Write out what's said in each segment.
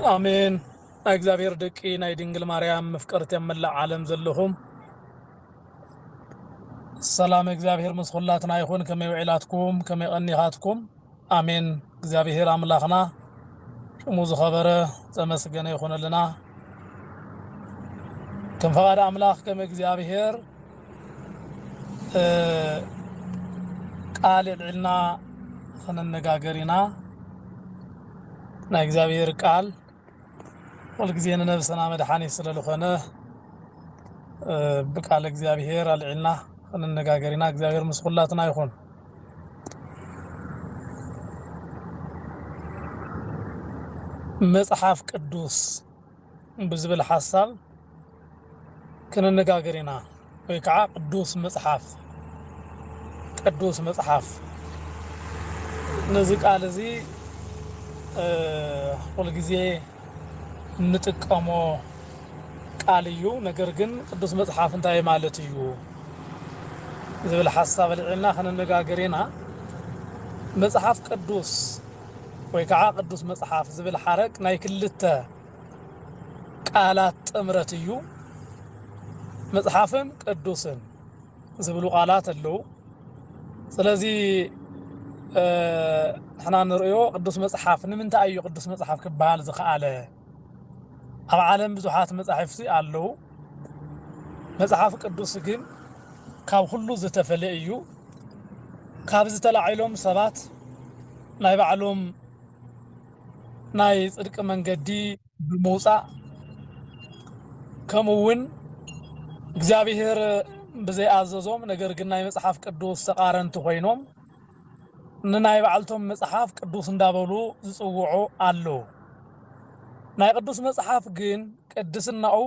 آمين. أجزابير دكي نايدينجل مريم مفكرت يملا عالم زلهم السلام أجزابير مسخلاتنا يكون كما يعيلاتكم كما يغنيهاتكم آمين. أجزابير أملاخنا شموز خبره تمسجنا يكون لنا كم فقد أملاخ كما أجزابير قال لنا خلنا نجاجرنا نا أجزابير قال والجزينا نفسنا مدحاني سلالخنا بقال እግዚአብሔር አልዕልና እንነጋገሪና እግዚአብሔር መስخላትና ይሁን መጽሐፍ ቅዱስ ብዝብል ሐሳብ ከነነጋገሪና ወይ ከዓ ቅዱስ መጽሐፍ ነዚህ ቃል እዚ ሁሉ ጊዜ እንጥቀሞ ቃልዩ ነገር ግን ቅዱስ መጽሐፍ እንታይ ማለት እዩ ዝብል ሐሳብ ልዕልና ከነነጋገሪና መጽሐፍ ቅዱስ ወይ ከዓ ቅዱስ መጽሐፍ ዝብል ሐረቅ ናይ ክልተ ቃላት ጥምረት እዩ መጽሐፍን ቅዱስን ዝብሉ ቃላት አለው ስለዚ احنا نرأيو ቅዱስ መጽሐፍ ንምንታይ እዩ ቅዱስ መጽሐፍ ክባል ዝኸኣለ ኣብ ዓለም ብዙሓት መጻሕፍቲ ኣለው መጽሐፍ ቅዱስ ግን ካብ ሁሉ ዝተፈለየ እዩ ካብ ዝተላዕሎም ሰባት ናይ ባዕሎም ናይ ጽድቂ መንገዲ ብምውፃእ ከምኡውን እግዚአብሔር ብዘይኣዘዞም ነገር ግን ናይ መጽሐፍ ቅዱስ ተቃረንቲ ኮይኖም ንናይ ባዕልቶም መጽሐፍ ቅዱስ እንዳበሉ ዝጽውዑ ኣለው ናይ ቅዱስ መጽሐፍ ግን ቅድስናኡ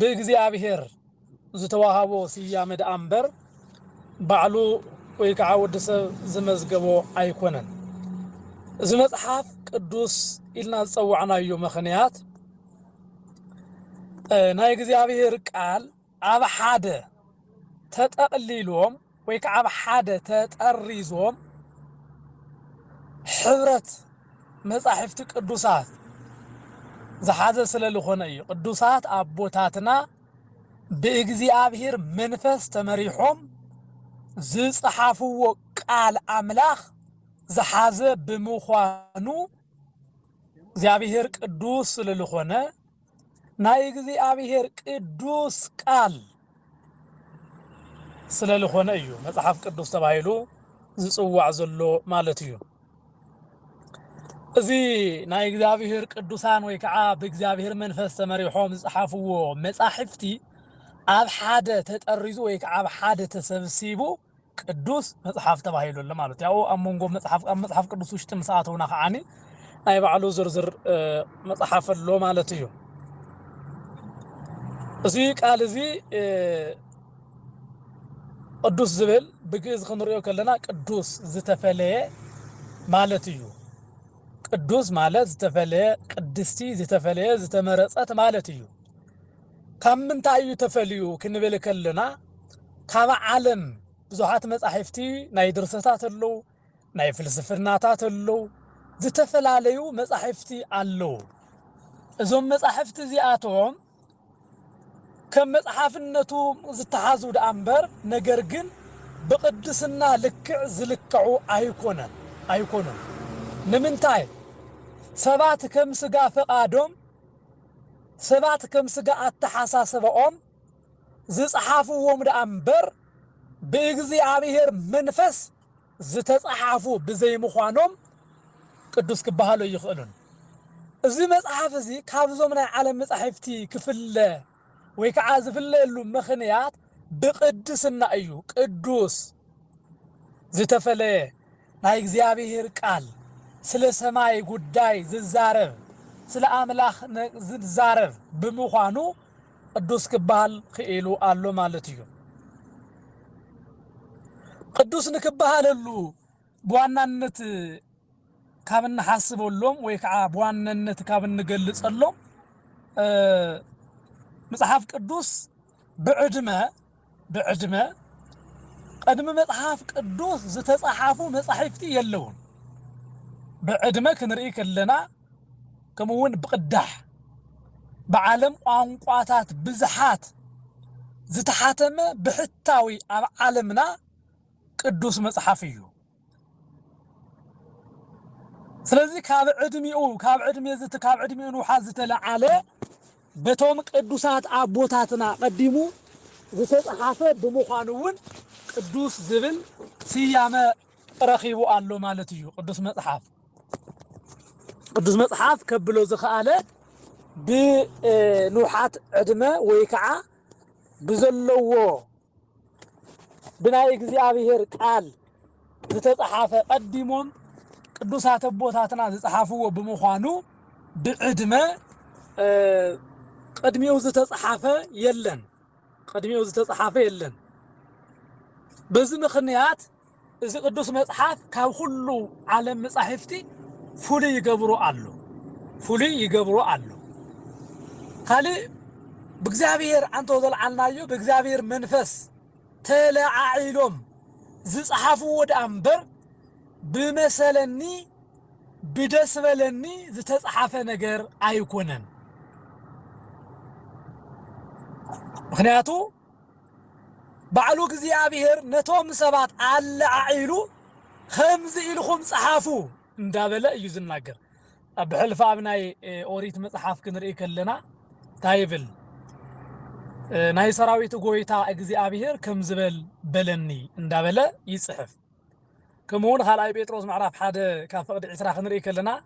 በእግዚአብሔር ዝተዋሃቦ ስያመ ደአምበር ባዕሉ ወይ ከዓ ወድሰብ ዝመዝገቦ ኣይኮነን እዚ መጽሐፍ ቅዱስ ኢልና ዝጸውዕናዮ ምኽንያት ናይ እግዚአብሔር ቃል ኣብ ሓደ ተጠቕሊሎም ወይ ከዓ ኣብ ሓደ ተጠሪዞም ሕብረት መጻሕፍቲ ቅዱሳት ዝሓዘ ስለልኾነ እዩ ቅዱሳት ኣቦታትና ብእግዚአብሔር መንፈስ ተመሪሖም ዝጽሓፍዎ ቃል ኣምላኽ ዝሓዘ ብምዃኑ እግዚአብሔር ቅዱስ ስለልኾነ ናይ እግዚአብሔር ቅዱስ ቃል ስለልኾነ እዩ መጽሐፍ ቅዱስ ተባሂሉ ዝጽዋዕ ዘሎ ማለት እዩ እዚ ናይ እግዚአብሔር ቅዱሳን ወይ ከዓ በእግዚአብሔር መንፈስ ተመሪሖም ዝጽሓፍዎ መጻሕፍቲ ኣብ ሓደ ተጠሪዙ ወይ ከዓ ኣብ ሓደ ተሰብሲቡ ቅዱስ መጽሐፍ ተባሂሉ ኣሎ ማለት ያው ኣመንጎ መጽሐፍ ቅዱስ ውሽጢ ምስኣተውና ከዓኒ ናይ ባዕሉ ዝርዝር መጽሐፍ ኣሎ ማለት እዩ እዚ ቃል እዚ ቅዱስ ዝብል ብግእዝ ክንሪኦ ከለና ቅዱስ ዝተፈለየ ማለት እዩ ቅዱስ ማለት ዝተፈለየ ቅድስቲ ዝተፈለየ ዝተመረጸት ማለት እዩ ካብ ምንታይ እዩ ተፈልዩ ክንብል ከለና ካብ ዓለም ብዙሓት መጻሕፍቲ ናይ ድርሰታት ኣለው ናይ ፍልስፍናታት ኣለው ዝተፈላለዩ መጻሕፍቲ ኣለው እዞም መጻሕፍቲ እዚኣቶም ከም መጽሐፍነቱ ዝተሓዙ ደአምበር ነገር ግን ብቅድስና ልክዕ ዝልክዑ ኣይኮነን ንምንታይ ሰባት ከም ስጋ ፈቃዶም ሰባት ከም ስጋ አተሓሳስበኦም ዝጽሓፍዎም ደአምበር ብእግዚአብሔር መንፈስ ዝተጽሓፉ ብዘይምዃኖም ቅዱስ ክባሃሉ ይኽእሉን እዚ መጽሐፍ እዚ ካብዞም ናይ ዓለም መጻሕፍቲ ክፍለ ወይ ከዓ ዝፍለየሉ ምኽንያት ብቅድስና እዩ ቅዱስ ዝተፈለየ ናይ እግዚአብሔር ቃል ስለ ሰማይ ጉዳይ ዝዛረብ ስለ አምላኽ ዝዛረብ ብምዃኑ ቅዱስ ክባሃል ክኢሉ ኣሎ ማለት እዩ ቅዱስ ንክባሃለሉ በዋናነት ካብ እንሓስበሎም ወይ ከዓ በዋናነት ካብ እንገልጸሎም መጽሐፍ ቅዱስ ብዕድመ ቀድሚ መጽሐፍ ቅዱስ ዝተጻሓፉ መጻሕፍቲ የለውን ብዕድመ ክንርኢ ከለና كمون بقدح بعالم قوانقاتات بزحات زتحاتم بحتاوي على عالمنا قدوس مصحفيو سلازي كاب عدمي زت كاب عدمي نوحا زتلعاله بتوم قدوسات ابوتاتنا قديمو زتصحافه بمخانون قدوس زبل سيامه رخيبو الله مالتيو قدوس مصحف كبلو زخاله بنوحات عدمه ويكعا بزلوو بناي እግዚአብሔር ቃል زتصحافه قديمون ቅዱሳት ቦታትና ዝጽሐፍዎ በመሆኑ ብዕድመ ቀድሜው ዝተጻሐፈ የለን በዚህ ምክንያት እዚ ቅዱስ መጽሐፍ ካብ ሁሉ ዓለም መጻሕፍቲ ፉሊ ይገብሩ አሉ ካሊ በእግዚአብሔር አንተ ዘለዓልናዮ በእግዚአብሔር መንፈስ ተለዓኢሎም ዝጽሐፍዎ ደአምበር بمثلني بدسبلني زتصحف ነገር አይኮነን ምክንያቱ ባዕሉ እግዚአብሔር ነቶም ሰባት አለዓኢሉ ከምዚ ኢልኩም ጻሐፉ እንዳበለ እዩ ዝናገር አብሕልፋ አብናይ ኦሪት መጽሐፍ ክንርኢ ከለና ታይብል ናይ ሰራዊት ጎይታ እግዚአብሔር ከምዝበል በለኒ እንዳበለ ይጽሕፍ كمون خالي بيتروس معرف حدا كان فقد عسرا خنري كلنا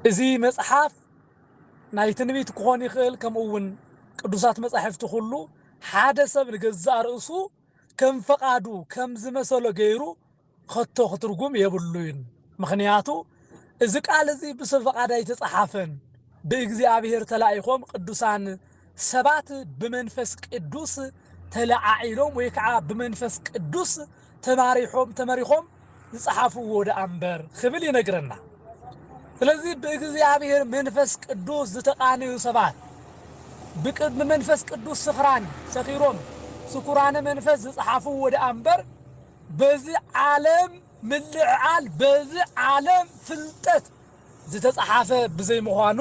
ازي مصحف ناي تنبيت كون يخل كمون قدوسات مصحف تخلو حدا سب لجزا راسو كم فقادو كم زمسلو غيرو خطو خطرغوم يبلوين مخنياتو ازي قال ازي بسب فقادا يتصحفن بإግዚአብሔር ተላይኾም ቅዱሳን ሰባት بمنفس ቅዱስ ተለዓኢሎም ወይ ከዓ በመንፈስ ቅዱስ ተመሪሖም ዝጽሐፍዎ ደአምበር ክብል ይነግረና ስለዚህ በእግዚአብሔር መንፈስ ቅዱስ ዝተቃነዩ ሰባት በመንፈስ ቅዱስ ስፍራን ሰኺሮም ስኩራነ መንፈስ ዝጽሐፍዎ ደአምበር በዚህ ዓለም ምልዓል በዚህ ዓለም ፍልጠት ዝተጻሐፈ በዘይ መሆኑ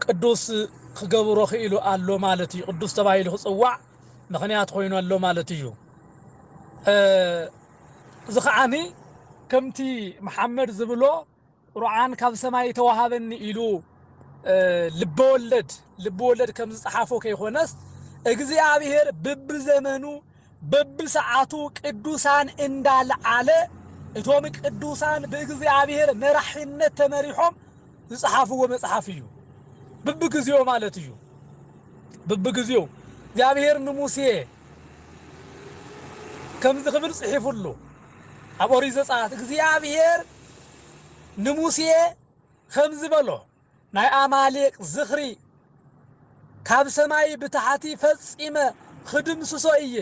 ቅዱስ ክገብሮ ኽኢሉ አሎ ማለት እዩ ቅዱስ ተባሂሉ ክጽዋዕ ምክንያት ኮይኑ አሎ ማለት እዩ ዝኸዓኒ ከምቲ መሐመድ ዝብሎ ቁርአን ካብ ሰማይ ተዋሃበኒ ኢሉ ልበወለድ ከም ዝጻሐፎ ከይኾነስ እግዚአብሔር በብዘመኑ በብሰዓቱ ቅዱሳን እንዳልዓለ እቶም ቅዱሳን በእግዚአብሔር መራሕነት ተመሪሖም ዝጻሐፍዎ መጽሐፍ እዩ በብግዚኦ ማለት እዩ በብግዚኦ እግዚአብሔር ንሙሴ ከምዝ ክብል ጽሒፉሉ ኣብ ኦሪት ዘጸአት እግዚአብሔር ንሙሴ ከምዝ በሎ ናይ አማሌቅ ዝኽሪ ካብ ሰማይ ብታሕቲ ፈጺመ ክድምስሶ እየ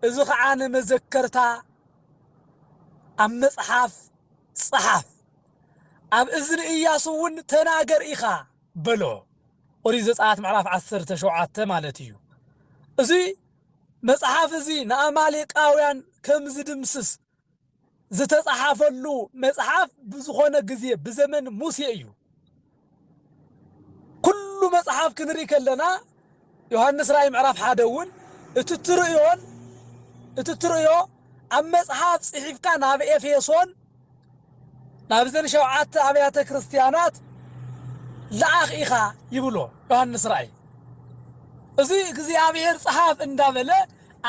እዚ ከዓ ንመዘከርታ ኣብ መጽሐፍ ጽሐፍ ኣብ እዝኒ ኢያሱ እውን ተናገር ኢኻ በሎ ኦሪት ዘጸአት ምዕራፍ 17 ማለት እዩ እዚ መጽሐፍ እዚ ንአማሌቃውያን ከምዝ ድምስስ ዝተጻሐፈሉ መጽሐፍ ብዝኾነ ግዜ ብዘመን ሙሴ እዩ ኩሉ መጽሐፍ ክንርኢ ከለና ዮሐንስ ራእይ ምዕራፍ 1 እውን እትትርእዮ ኣብ መጽሐፍ ጽሒፍካ ናብ ኤፌሶን ናብ ዘን 7 ኣብያተ ክርስቲያናት ለአኽ ኢኻ ይብሎ ዮሐንስ ራእይ እዚ እግዚአብሔር ጸሐፍ እንዳበለ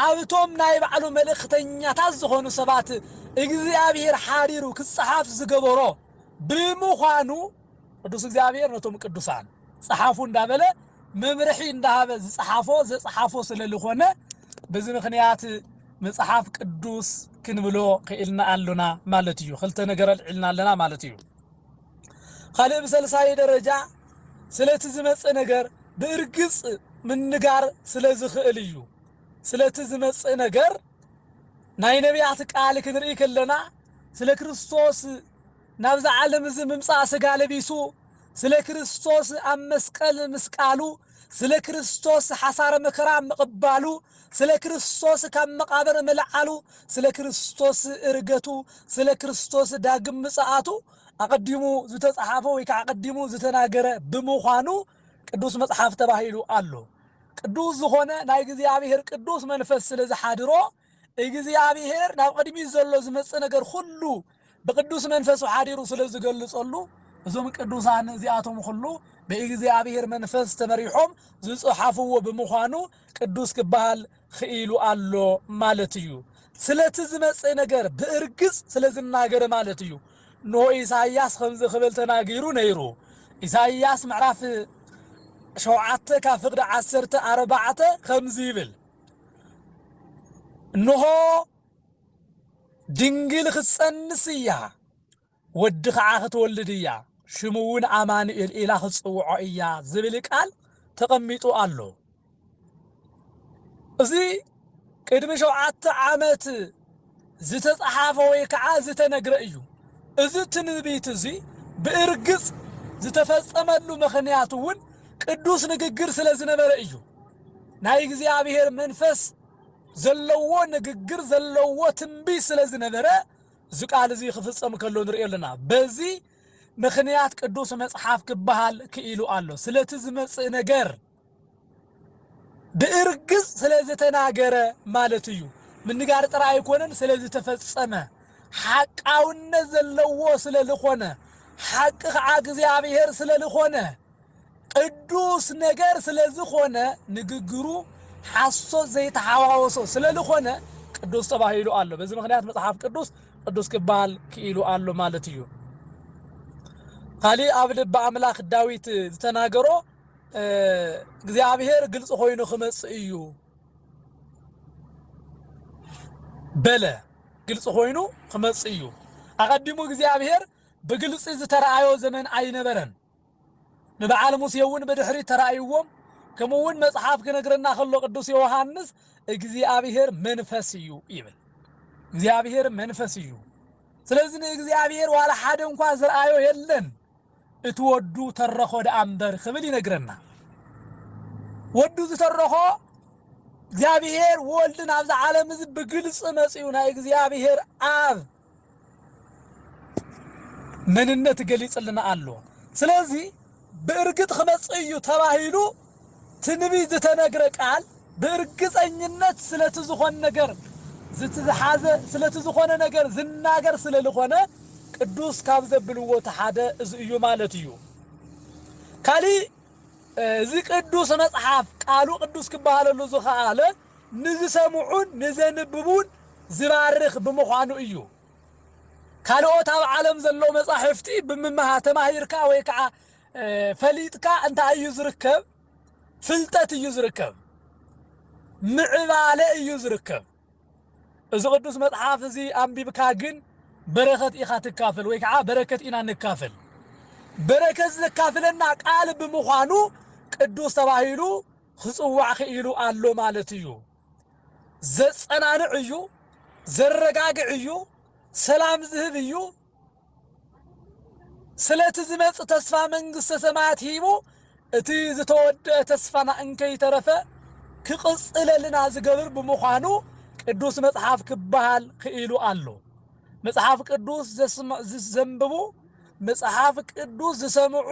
አብቶም ናይ ባዕሉ መልእክተኛታት ዝኾኑ ሰባት እግዚአብሔር ሓሪሩ ክጽሐፍ ዝገበሮ ብምዃኑ ቅዱስ እግዚአብሔር ነቶም ቅዱሳን ጸሐፉ እንዳበለ መምርሒ እንዳሃበ ዘጸሐፎ ስለልኾነ በዚ ምክንያት መጽሐፍ ቅዱስ ክንብሎ ክኢልና አለና ማለት እዩ ክልተ ነገር አልዕልና አለና ማለት እዩ ካልእ ብሰልሳይ ደረጃ ስለቲ ዝመጽእ ነገር ብእርግጽ ምንጋር ስለዝኽእል እዩ ስለቲ ዝመጽእ ነገር ናይ ነቢያት ቃል ክንርኢ ከለና ስለ ክርስቶስ ናብዛ ዓለም እዚ ምምጻእ ስጋ ለቢሱ ስለ ክርስቶስ ኣብ መስቀል ምስቃሉ ስለ ክርስቶስ ሓሳረ መከራ ምቕባሉ ስለ ክርስቶስ ካብ መቃብር መልዓሉ ስለ ክርስቶስ እርገቱ ስለ ክርስቶስ ዳግም ምጽአቱ أقدمو زتصحافو ويكا أقدمو زتناجرة بمخانو قدوس مصحف تباهيلو ألو قدوس زخونة ناي እግዚአብሔር ቅዱስ መንፈስ ስለዚ ሓድሮ እግዚአብሔር ናብ ቀድሚ ዘሎ ዝመጽ ነገር ሁሉ በቅዱስ መንፈሱ ሓዲሩ ስለዚ ገልጸሉ እዞም ቅዱሳን እዚአቶም ሁሉ በእግዚአብሔር መንፈስ ተመሪሖም ዝጽሐፍዎ በመዃኑ ቅዱስ ክባል ኽኢሉ አሎ ማለት እዩ ስለቲ ዝመጽ ነገር በእርግጽ ስለዝናገረ ማለት እዩ ኖ ኢሳይያስ ከምዚ ክብል ተናጊሩ ነይሩ ኢሳይያስ ምዕራፍ شوعته كافقد عسرت أربعة خمزيبل إنه دنجل خصنسيا ودخ عاخت ولديا شمون أمان الإله صوعيا زبلك قال تقميتو قالو زي قدم شوعته عامت زتصحافه ويكعا زتنقرأيو إذا تنبيت زي بإرقص زتفصملو مخنياتون ቅዱስ ንግግር ስለዝነበረ እዩ ናይ እግዚአብሔር መንፈስ ዘለዎ ንግግር ዘለዎ ትንቢት ስለዝነበረ ዝቃል እዚ ክፍጸም ከሎ ንርእየለና በዚ ምኽንያት ቅዱስ መጽሐፍ ክባሃል ክኢሉ አሎ ስለቲ ዝመጽእ ነገር በእርግጽ ስለዝተናገረ ማለት እዩ ምንጋር ጥራ አይኮነን ስለዝተፈጸመ ሐቃውነት ዘለዎ ስለልኾነ ሐቅ እግዚአብሔር ስለልኾነ ቅዱስ ነገር ስለዝኾነ ንግግሩ ሐሶት ዘይተሐዋወሶ ስለልኾነ ቅዱስ ተባሂሉ አሎ በዚህ ምክንያት መጽሐፍ ቅዱስ ክባል ክኢሉ አሎ ማለት እዩ ካሊ ኣብ ልበ አምላክ ዳዊት ዝተናገሮ እግዚአብሔር ግልጽ ኮይኑ ክመጽእ እዩ በለ ግልጽ ኮይኑ ክመጽእ እዩ አቀድሙ እግዚአብሔር በግልጽ ዝተራአዮ ዘመን አይነበረን نبعال موسيون بدحري ترأيوهم كمون مصحف كنقرنا خلو قدوس يوحنس እግዚአብሔር መንፈስዩ ይብል እግዚአብሔር መንፈስዩ ስለዚህ እግዚአብሔር ዋላ ሓደ እንኳን ዝርአዮ የለን እትወዱ ተረኾ ደአምበር ክብል ይነግረና ወዱ ዝተረኾ እግዚአብሔር ወልድን ኣብዛ ዓለም እዚ በግልጽ መጽዩና እግዚአብሔር አብ መንነት ገሊጽልና አሎ ስለዚህ በእርግጥ خمصዩ ተባሂሉ ትንቢት ዝተነገረ ቃል በእርግጠኝነት ስለተዝኾነ ነገር ዝተሓዘ ስለተዝኾነ ነገር ዝናገር ስለልኾነ ቅዱስ ካብ ዘብልዎ ተሓደ እዩ ማለት እዩ ካሊ እዚ ቅዱስ መጽሐፍ ቃሉ ቅዱስ ክባሃለሉ ዝኸኣለ ንዝሰምዑን ንዘንብቡን ዝባርኽ ብምዃኑ እዩ ካልኦት ኣብ ዓለም ዘሎ መጻሕፍቲ ብምምሃ ተማሂርካ ወይ ከዓ ፈሊጥካ እንታ እዩ ዝርከብ ፍልጠት እዩ ዝርከብ ምዕባለ እዩ ዝርከብ እዚ ቅዱስ መጽሐፍ እዚ አንቢብካ ግን በረከት ኢኻ ትካፈል ወይ ከዓ በረከት ኢና ንካፈል በረከት ዝካፈለና ቃል ብምዃኑ ቅዱስ ተባሂሉ ክጽዋዕ ክኢሉ አሎ ማለት እዩ ዘጸናንዕ እዩ ዘረጋግዕ እዩ ሰላም ዝህብ እዩ ስለቲ ዝመጽ ተስፋ መንግስተ ሰማያት ሂቡ እቲ ዝተወደ ተስፋና እንከይ ተረፈ ክቅጽለልና ዝገብር ብምዃኑ ቅዱስ መጽሐፍ ክባሃል ክኢሉ አሎ መጽሐፍ ቅዱስ ዘንብቡ መጽሐፍ ቅዱስ ዝሰምዑ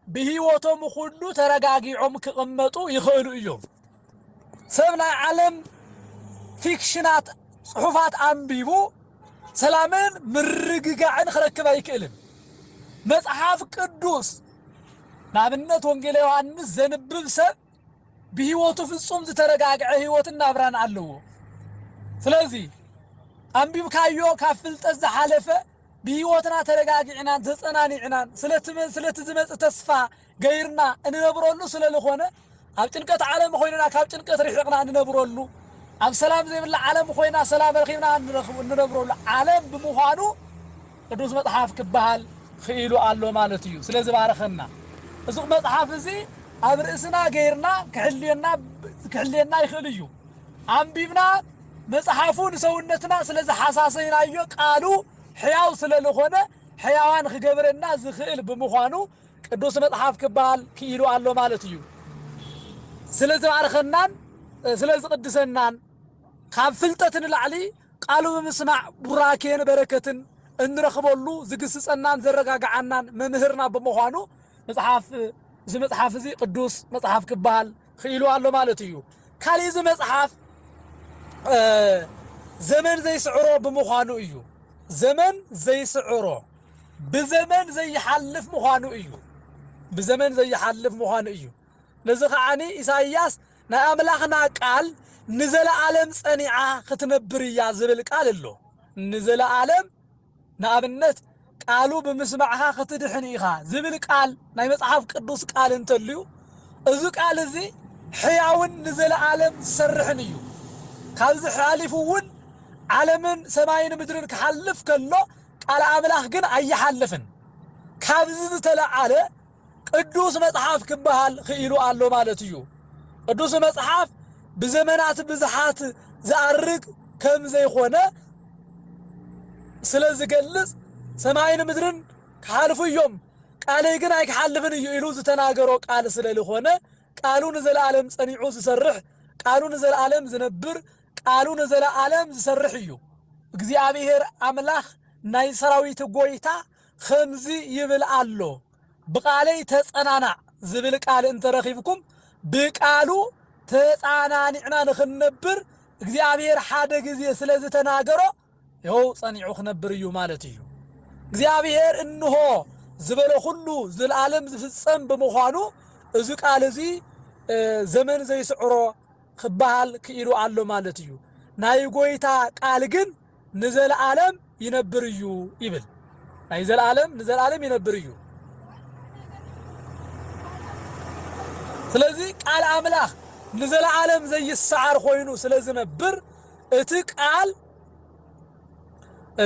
በህይወቶም ሁሉ ተረጋጊዖም ክቅመጡ ይኽእሉ እዮም ሰብ ናይ ዓለም ፊክሽናት ጽሑፋት አንቢቡ ሰላምን ምርግጋዕን ክረክብ አይክእልን መጽሐፍ ቅዱስ ናብነት ወንጌል ዮሐንስ ዘንብብ ሰብ በህይወቱ ፍጹም ዝተረጋግዐ ህይወትና ብራን አለው ስለዚህ አንቢብ ካዮ ካፍልጠት ዘሐለፈ በህይወትና ተረጋግዕና ተጸናኒዕና ስለቲ ዝመጽ ተስፋ ገይርና እንነብረሉ ስለልኾነ ኣብ ጭንቀት ዓለም ኮይና ካብ ጭንቀት ርሕቅና እንነብረሉ ኣብ ሰላም ዘይብላ ዓለም ኮይና ሰላም ረኺብና እንነብረሉ ዓለም ብምዃኑ ቅዱስ መጽሐፍ ክባሃል ክኢሉ አሎ ማለት እዩ ስለዚህ ባረኸና እዚ መጽሐፍ እዚ ኣብ ርእስና ገይርና ክሕልየና ይኽእል እዩ አንቢብና መጽሐፉን ሰውነትና ስለዚ ሓሳሰይናዮ ቃሉ ሕያው ስለልኾነ ሕያዋን ክገብረና ዝኽእል ብምዃኑ ቅዱስ መጽሐፍ ክባሃል ክኢሉ አሎ ማለት እዩ ስለዚ ባረኸናን ስለዚ ቅድሰናን ካብ ፍልጠትን ላዕሊ ቃሉ ብምስማዕ ቡራኬን በረከትን እንረኽበሉ ዝግስጸናን ዘረጋግዓናን መምህርና በመሆኑ መጽሐፍ እዚ ቅዱስ መጽሐፍ ክበሃል ክኢሉ ኣሎ ማለት እዩ ካሊ እዚ መጽሐፍ ዘመን ዘይስዕሮ በመሆኑ እዩ ዘመን ዘይስዕሮ بزمن زي حلف مخانو إيو بزمن زي حلف مخانو إيو لزخاني إساياس نا أملاخنا قال نزل عالم صنيعة ختنبريا زبل قال اللو نزل عالم نا أبنت قالوا بمسمعها ختدحنيها زبل قال نا مصحف قدوس قال انتليو ازو قال زي حياون نزل عالم سرحنيو كابز حالفون عالمن سماين مدرن كحلف كله على أملاخ جن أي حلفن كابز تلعله قدوس مصحف كبهال خيرو على مالتيو قدوس مصحف بزمانات بزحات زارق كم زي خونا سلز جلس سماين مدرن كحلفوا يوم قال يجن أي حلفن يلوز تناجروا قال سلل خونا قالوا نزل عالم صنيعو سرح قالوا نزل عالم زنبر قالوا نزل عالم زسرحيو እግዚአብሔር አምላክ ናይ ሰራዊት ጎይታ خمز يبل አሎ بقالي ተጸናና ዝብል ቃል እንተረኺብኩም በቃሉ ተጻናኒዕና ንኽነብር እግዚአብሔር ሓደ ጊዜ ስለዚ ተናገሮ ይው ጸኒዑ ክነብር እዩ ማለት እዩ እግዚአብሔር እንሆ ዝበለ ሁሉ ዘላለም ዝፍጸም በመሆኑ እዚ ቃል እዚ ዘመን ዘይስዕሮ ክባሃል ክኢሉ አሎ ማለት እዩ ናይ ጎይታ ቃል ግን ንዘላለም ይነብር እዩ ይብል ናይ ንዘላለም ይነብር እዩ ስለዚህ ቃል አምላክ ንዘላለም ዘይስዓር ኮይኑ ስለዝነብር እቲ ቃል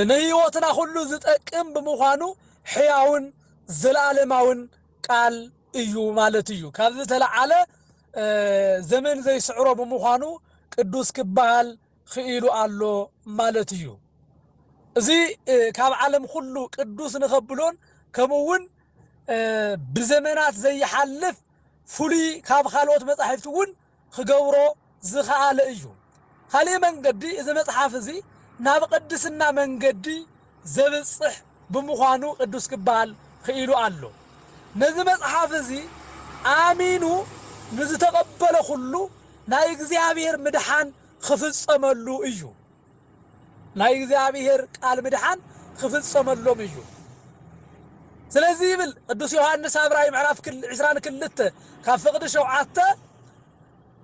ንህይወትና ሁሉ ዝጠቅም በመሆኑ ሕያውን ዘላለማውን ቃል እዩ ማለት እዩ ካብዚ ተለዓለ ዘመን ዘይስዕሮ በመሆኑ ቅዱስ ክባሃል ክኢሉ አሎ ማለት እዩ እዚ ካብ ዓለም ሁሉ ቅዱስ ንኸብሎን ከምውን ብዘመናት ዘይሐልፍ ፉሊ ካብ ካልኦት መጻሕፍት እውን ክገብሮ ዝኸኣለ እዩ ካሊእ መንገዲ እዚ መጽሓፍ እዚ ናብ ቅድስና መንገዲ ዘብጽሕ ብምዃኑ ቅዱስ ክባሃል ክኢሉ አሎ ነዚ መጽሓፍ እዚ አሚኑ ንዝተቐበለ ሁሉ ናይ እግዚአብሔር ምድሓን ክፍጸመሉ እዩ ናይ እግዚአብሔር ቃል ምድሓን ክፍጸመሎም እዩ ስለዚህ ይብል ቅዱስ ዮሐንስ አብራይ ምዕራፍ 22 ካብ ፍቅዲ 7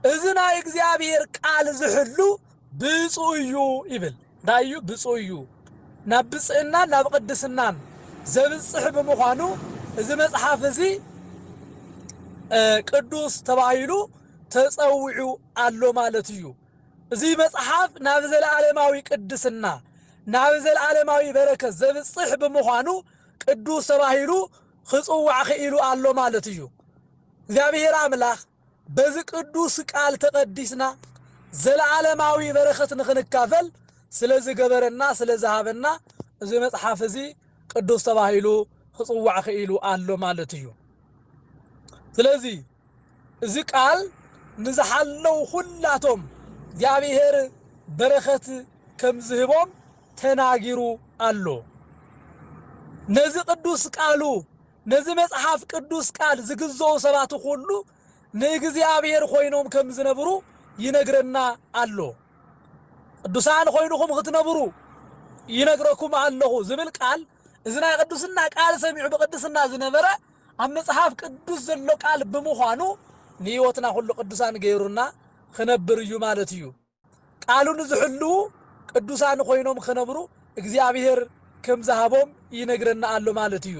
እዚ ናይ እግዚአብሔር ቃል ዝሕሉ ብፁዕ እዩ ይብል ዳዩ ብፁዕ እዩ ናብ ብጽዕና ናብ ቅድስናን ዘብጽሕ በመሆኑ እዚ መጽሐፍ እዚ ቅዱስ ተባሂሉ ተጸውዑ አሎ ማለት እዩ እዚ መጽሐፍ ናብ ዘላለማዊ ቅድስና ናብ ዘላለማዊ በረከት ዘብጽሕ በመሆኑ ቅዱስ ተባሂሉ ክጽዋዕ ክኢሉ አሎ ማለት እዩ እግዚአብሔር አምላክ በዚ ቅዱስ ቃል ተቀዲስና ዘላለማዊ በረከት ንኽንካፈል ስለዚ ገበረና ስለዚ ሃበና እዚ መጽሐፍ እዚ ቅዱስ ተባሂሉ ክጽዋዕ ክኢሉ አሎ ማለት እዩ ስለዚህ እዚ ቃል ንዝሓለው ሁላቶም እግዚአብሔር በረከት ከም ዝህቦም ተናጊሩ አሎ ነዚ ቅዱስ ቃሉ ነዚ መጽሐፍ ቅዱስ ቃል ዝግዘው ሰባት ሁሉ ንእግዚአብሔር ኮይኖም ከም ዝነብሩ ይነግረና አሎ ቅዱሳን ኮይኑኩም ክትነብሩ ይነግረኩም አለሁ ዝብል ቃል እዚ ናይ ቅዱስና ቃል ሰሚዑ በቅድስና ዝነበረ ኣብ መጽሐፍ ቅዱስ ዘሎ ቃል ብምዃኑ ንህይወትና ሁሉ ቅዱሳን ገይሩና ክነብር እዩ ማለት እዩ ቃሉን ዝሕሉ ቅዱሳን ኮይኖም ክነብሩ እግዚአብሔር ከም ዝሃቦም ይነግረና አሎ ማለት እዩ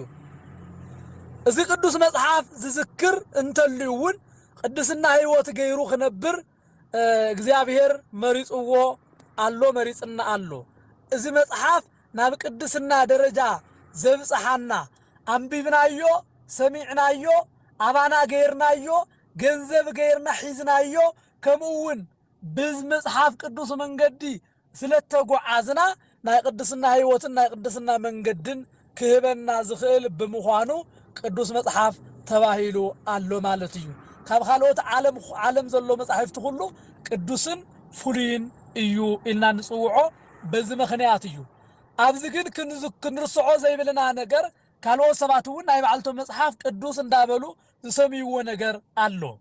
እዚ ቅዱስ መጽሐፍ ዝዝክር እንተልዩውን ቅዱስና ህይወት ገይሩ ክነብር እግዚአብሔር መሪጽዎ አሎ መሪጽና አሎ እዚ መጽሐፍ ናብ ቅዱስና ደረጃ ዘብጽሐና አንቢብናዮ ሰሚዕናዮ አባና ገይርናዮ ገንዘብ ገይርና ሒዝናዮ ከምኡውን ብመጽሐፍ ቅዱስ መንገዲ ስለተጓዓዝና ናይ ቅዱስና ህይወትን ናይ ቅዱስና መንገድን ክህበና ዝኽእል ብምዃኑ ቅዱስ መጽሐፍ ተባሂሉ አሎ ማለት እዩ ካብ ካልኦት ዓለም ዘሎ መጽሐፍቲ ሁሉ ቅዱስን ፍሉይን እዩ ኢልና ንጽውዖ በዚ ምኽንያት እዩ أبزجن كنرسعو زي بلنا نجر كانوا سباتون نايب عالتو مصحف قدوس اندابلو يسميو نجر ألو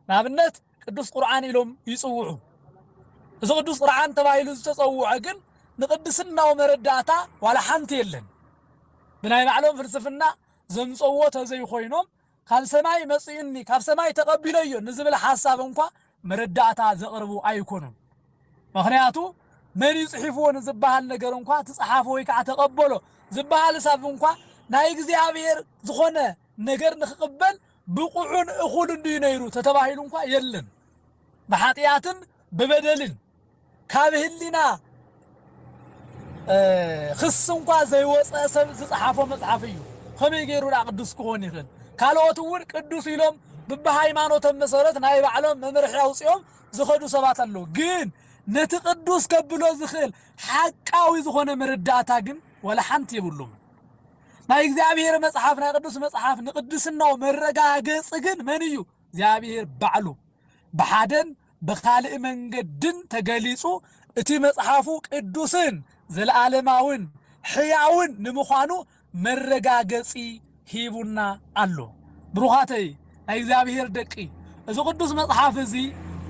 نابنت قدوس قرآن إلهم يصوعوا إذا قدوس قرآن تبايلو يتصوعوا جن نقدسنا ومرداتا ولا حنتي لن بنايب علوم فلسفنا زمصوت زي خوينهم كان سماي مسيني كان سماي تقبليو نزبل حساب انكو مرداتا زقربو أيكونهم مخنياتو من يصحفون زبها النجر انكو تصحفوا يكع تقبلوا زبها لساب انكو ناي እግዚአብሔር ዝኾነ ነገር ንخقبل بقعون اخول እንዲነይሩ ተተባሂሉ እንኳ የለን በኃጢያትን በበደልን ካብህሊና خص እንኳ ዘይወፀ ሰብ ዝጽሐፎ መጽሐፍ እዩ ከመይ ገይሩ ቅዱስ ክሆን ይኽእል ካልኦትውን ቅዱስ ኢሎም በሃይማኖቶም መሰረት ናይ ባዕሎም መምርሒ አውጽኦም ዝኸዱ ሰባት አለው ግን ነቲ ቅዱስ ከብሎ ዝኽእል ሓቃዊ ዝኾነ መረዳእታ ግን ወላ ሓንቲ ይብሉም ናይ እግዚአብሔር መጽሐፍ ናይ ቅዱስ መጽሐፍ ንቅድስናው መረጋገጽ ግን መን እዩ እግዚአብሔር ባዕሉ በሓደን በኻልእ መንገድን ተገሊጹ እቲ መጽሐፉ ቅዱስን ዘለዓለማውን ሕያውን ንምዃኑ መረጋገጺ ሂቡና አሎ ብሩኻተይ ናይ እግዚአብሔር ደቂ እዚ ቅዱስ መጽሐፍ እዚ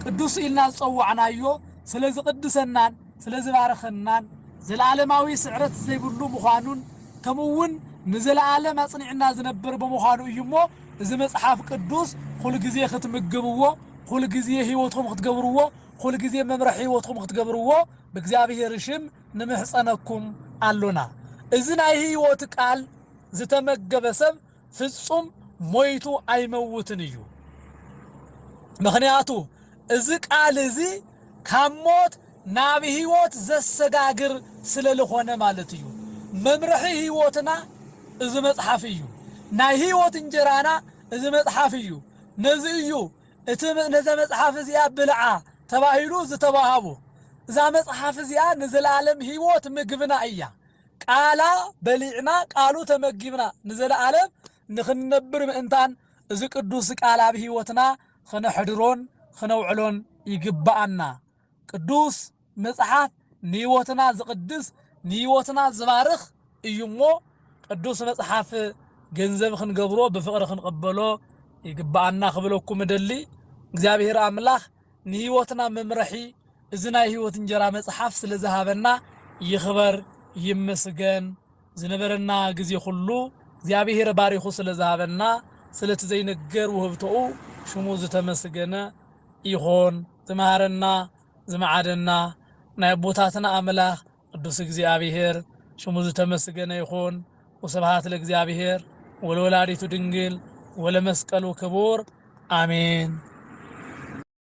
ቅዱስ ኢልና ዝጸዋዕናዮ ስለዚ ቅዱሰናን ስለዚ ባረኸናን ዘለዓለማዊ ስዕረት ዘይብሉ ምዃኑን ከምኡውን ንዘለዓለም አጽኒዕና ዝነብር በመዃኑ እዩሞ እዚ መጽሐፍ ቅዱስ ኩል ግዜ ክትምግብዎ ኩል ግዜ ህይወትኩም ክትገብርዎ ኩል ግዜ መምርሒ ህይወትኩም ክትገብርዎ በእግዚአብሔር ሽም ንምሕፀነኩም አሎና እዚ ናይ ህይወት ቃል ዝተመገበ ሰብ ፍጹም ሞይቱ አይመውትን እዩ ምክንያቱ እዚ ቃል እዚ ካሞት ናብ ህይወት ዘሰጋግር ስለለኾነ ማለት እዩ መምርሒ ህይወትና እዚ መጽሐፍ እዩ ናይ ህይወት እንጀራና እዚ መጽሐፍ እዩ ነዚ እዩ እቲ ነዚ መጽሐፍ እዚኣ ብልዓ ተባሂሉ ዝተባሃቡ እዛ መጽሐፍ እዚኣ ንዘላለም ህይወት ምግብና እያ ቃላ በሊዕና ቃሉ ተመግብና ንዘላለም ንኽንነብር ምእንታን እዚ ቅዱስ ቃል ኣብ ህይወትና ክነሕድሮን ክነውዕሎን ይግባአና ቅዱስ መጽሐፍ ንህይወትና ዝቅድስ ንህይወትና ዝባርኽ እዩሞ ቅዱስ መጽሐፍ ገንዘብ ክንገብሮ በፍቅር ክንቀበሎ ይግባአና ክብለኩም ደሊ እግዚአብሔር አምላኽ ንህይወትና መምርሒ እዚ ናይ ህይወት እንጀራ መጽሐፍ ስለዝሃበና ይኽበር ይመስገን ዝነበረና ጊዜ ሁሉ እግዚአብሔር ባሪኹ ስለዝሃበና ስለቲ ዘይነገር ውህብተኡ ሽሙ ዝተመስገነ ይሆን ዝማረና ዝማዓደና ናይ ቦታትና አምላኽ ቅዱስ እግዚአብሔር ሽሙ ዝተመስገነ ይሆን ወስብሐት ለእግዚአብሔር ወለወላዲቱ ድንግል ወለመስቀሉ ክቡር አሜን